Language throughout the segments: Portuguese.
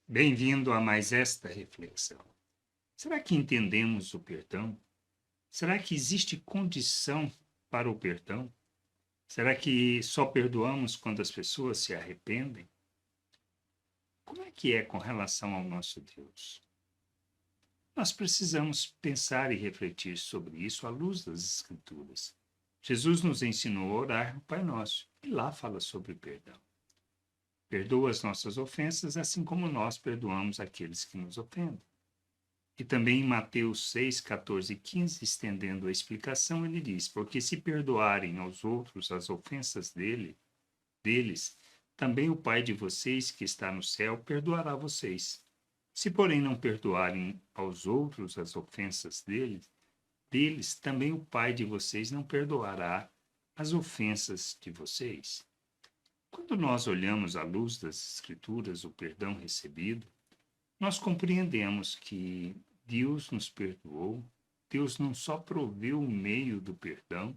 Bem-vindo a mais esta reflexão. Será que entendemos o perdão? Será que existe condição para o perdão? Será que só perdoamos quando as pessoas se arrependem? Como é que é com relação ao nosso Deus? Nós precisamos pensar e refletir sobre isso à luz das Escrituras. Jesus nos ensinou a orar no Pai Nosso e lá fala sobre perdão. Perdoa as nossas ofensas, assim como nós perdoamos aqueles que nos ofendem. E também em Mateus 6, 14 e 15, estendendo a explicação, ele diz: Porque se perdoarem aos outros as ofensas deles, também o Pai de vocês que está no céu perdoará vocês. Se, porém, não perdoarem aos outros as ofensas deles, também o Pai de vocês não perdoará as ofensas de vocês. Quando nós olhamos à luz das Escrituras o perdão recebido, nós compreendemos que Deus nos perdoou, Deus não só proveu o meio do perdão,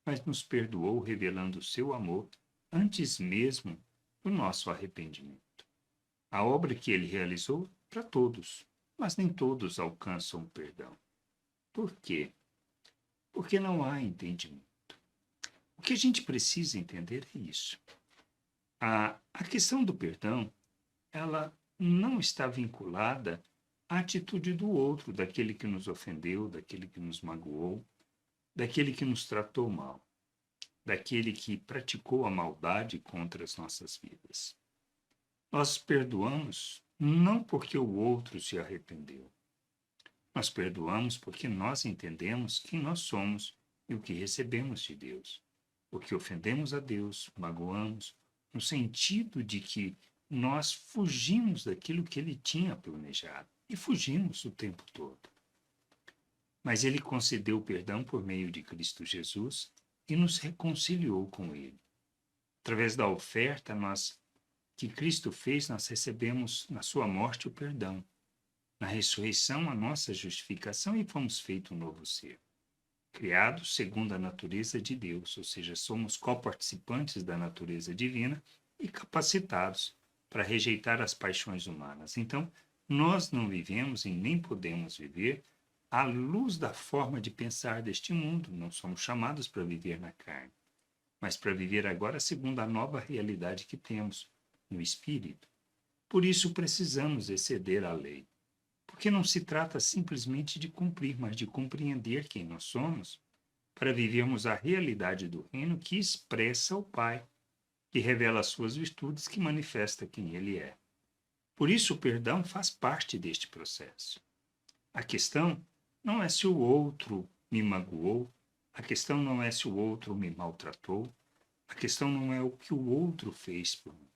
mas nos perdoou revelando o seu amor antes mesmo do nosso arrependimento. A obra que ele realizou para todos, mas nem todos alcançam o perdão. Por quê? Porque não há entendimento. O que a gente precisa entender é isso. A questão do perdão, ela não está vinculada à atitude do outro, daquele que nos ofendeu, daquele que nos magoou, daquele que nos tratou mal, daquele que praticou a maldade contra as nossas vidas. Nós perdoamos não porque o outro se arrependeu. Nós perdoamos porque nós entendemos quem nós somos e o que recebemos de Deus. Porque ofendemos a Deus, magoamos, no sentido de que nós fugimos daquilo que ele tinha planejado. E fugimos o tempo todo. Mas ele concedeu o perdão por meio de Cristo Jesus e nos reconciliou com ele. Através da oferta que Cristo fez, nós recebemos na sua morte o perdão. Na ressurreição, a nossa justificação e fomos feito um novo ser. Criados segundo a natureza de Deus, ou seja, somos coparticipantes da natureza divina e capacitados para rejeitar as paixões humanas. Então, nós não vivemos e nem podemos viver à luz da forma de pensar deste mundo. Não somos chamados para viver na carne, mas para viver agora segundo a nova realidade que temos no Espírito. Por isso precisamos exceder a lei, porque não se trata simplesmente de cumprir, mas de compreender quem nós somos, para vivermos a realidade do reino que expressa o Pai, que revela as suas virtudes, que manifesta quem ele é. Por isso o perdão faz parte deste processo. A questão não é se o outro me magoou, a questão não é se o outro me maltratou, a questão não é o que o outro fez por mim,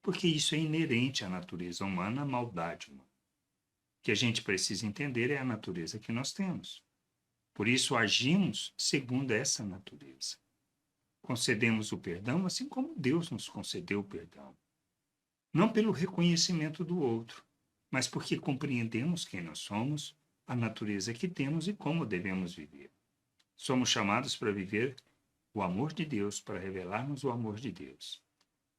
porque isso é inerente à natureza humana, à maldade humana. O que a gente precisa entender é a natureza que nós temos. Por isso agimos segundo essa natureza. Concedemos o perdão assim como Deus nos concedeu o perdão. Não pelo reconhecimento do outro, mas porque compreendemos quem nós somos, a natureza que temos e como devemos viver. Somos chamados para viver o amor de Deus, para revelarmos o amor de Deus.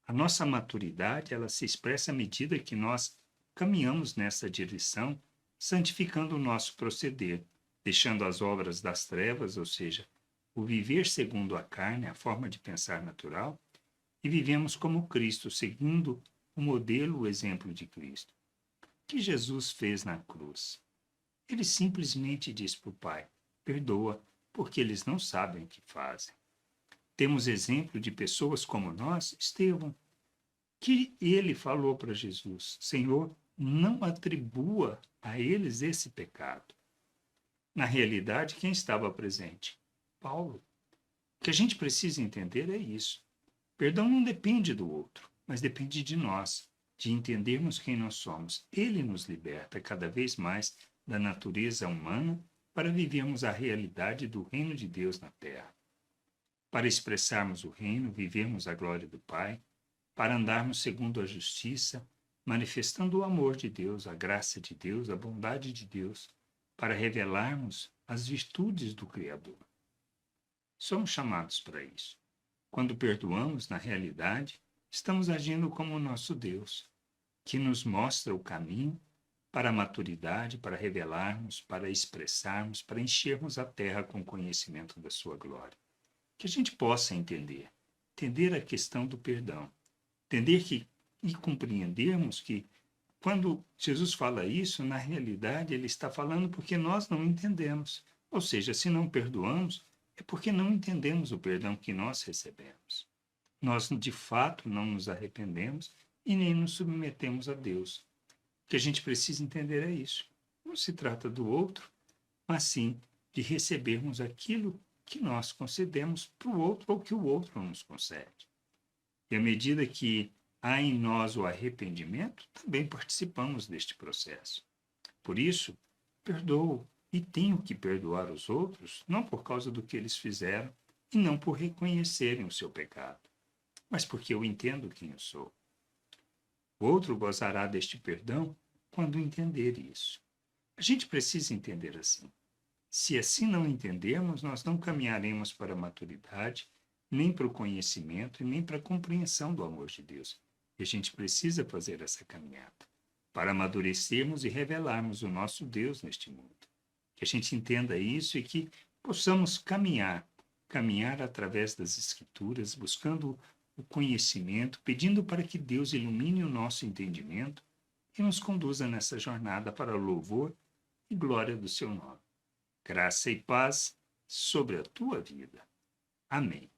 A nossa maturidade, ela se expressa à medida que nós caminhamos nessa direção, santificando o nosso proceder, deixando as obras das trevas, ou seja, o viver segundo a carne, a forma de pensar natural, e vivemos como Cristo, seguindo o modelo, o exemplo de Cristo. O que Jesus fez na cruz? Ele simplesmente disse para o Pai: perdoa, porque eles não sabem o que fazem. Temos exemplo de pessoas como nós, Estevão, que ele falou para Jesus: Senhor, não atribua a eles esse pecado. Na realidade, quem estava presente? Paulo. O que a gente precisa entender é isso. Perdão não depende do outro, mas depende de nós, de entendermos quem nós somos. Ele nos liberta cada vez mais da natureza humana para vivermos a realidade do reino de Deus na terra. Para expressarmos o reino, vivermos a glória do Pai, para andarmos segundo a justiça, manifestando o amor de Deus, a graça de Deus, a bondade de Deus, para revelarmos as virtudes do Criador. Somos chamados para isso. Quando perdoamos, na realidade, estamos agindo como o nosso Deus, que nos mostra o caminho para a maturidade, para revelarmos, para expressarmos, para enchermos a terra com conhecimento da sua glória. Que a gente possa entender a questão do perdão, entender que e compreendermos que quando Jesus fala isso, na realidade ele está falando porque nós não entendemos. Ou seja, se não perdoamos, é porque não entendemos o perdão que nós recebemos. Nós, de fato, não nos arrependemos e nem nos submetemos a Deus. O que a gente precisa entender é isso. Não se trata do outro, mas sim de recebermos aquilo que nós concedemos para o outro ou que o outro nos concede. E à medida que há em nós o arrependimento, também participamos deste processo. Por isso, perdoo e tenho que perdoar os outros, não por causa do que eles fizeram e não por reconhecerem o seu pecado, mas porque eu entendo quem eu sou. O outro gozará deste perdão quando entender isso. A gente precisa entender assim. Se assim não entendermos, nós não caminharemos para a maturidade, nem para o conhecimento e nem para a compreensão do amor de Deus. E a gente precisa fazer essa caminhada para amadurecermos e revelarmos o nosso Deus neste mundo. Que a gente entenda isso e que possamos caminhar através das Escrituras, buscando o conhecimento, pedindo para que Deus ilumine o nosso entendimento e nos conduza nessa jornada para o louvor e glória do seu nome. Graça e paz sobre a tua vida. Amém.